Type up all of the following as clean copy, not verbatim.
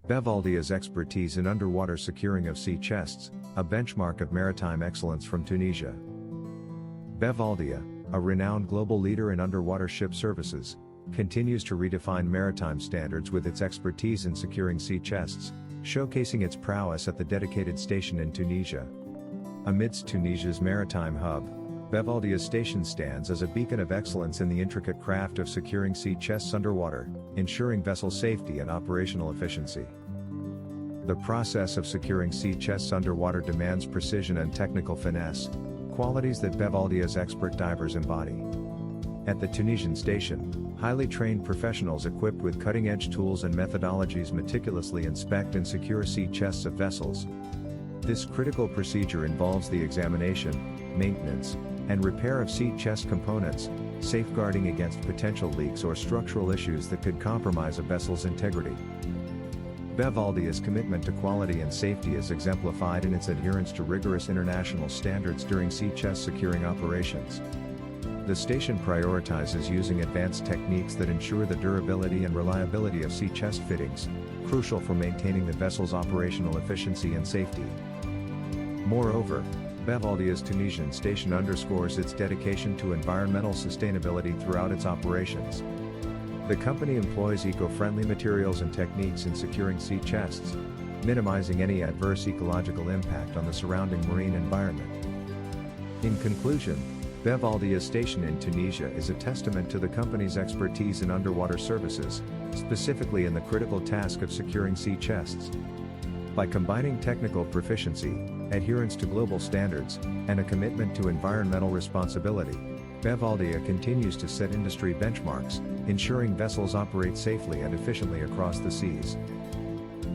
Bevaldia's expertise in underwater securing of sea chests, a benchmark of maritime excellence from Tunisia. Bevaldia, a renowned global leader in underwater ship services, continues to redefine maritime standards with its expertise in securing sea chests, showcasing its prowess at the dedicated station in Tunisia. Amidst Tunisia's maritime hub, Bevaldia's station stands as a beacon of excellence in the intricate craft of securing sea chests underwater, ensuring vessel safety and operational efficiency. The process of securing sea chests underwater demands precision and technical finesse, qualities that Bevaldia's expert divers embody. At the Tunisian station, highly trained professionals equipped with cutting-edge tools and methodologies meticulously inspect and secure sea chests of vessels. This critical procedure involves the examination, maintenance, and repair of sea chest components, safeguarding against potential leaks or structural issues that could compromise a vessel's integrity. Bevaldia's commitment to quality and safety is exemplified in its adherence to rigorous international standards during sea chest securing operations. The station prioritizes using advanced techniques that ensure the durability and reliability of sea chest fittings, crucial for maintaining the vessel's operational efficiency and safety. Moreover, Bevaldia's Tunisian station underscores its dedication to environmental sustainability throughout its operations. The company employs eco-friendly materials and techniques in securing sea chests, minimizing any adverse ecological impact on the surrounding marine environment. In conclusion, Bevaldia's station in Tunisia is a testament to the company's expertise in underwater services, specifically in the critical task of securing sea chests. By combining technical proficiency, adherence to global standards, and a commitment to environmental responsibility, Bevaldia continues to set industry benchmarks, ensuring vessels operate safely and efficiently across the seas.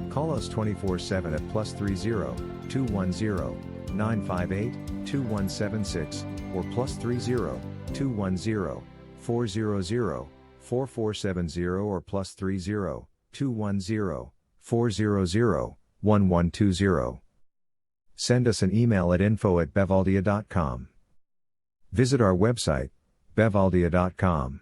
Call us 24/7 at +30 210 958 2176 or +30 210 400 4470 or +30 210 400 1120. Send us an email at info@bevaldia.com. Visit our website, bevaldia.com.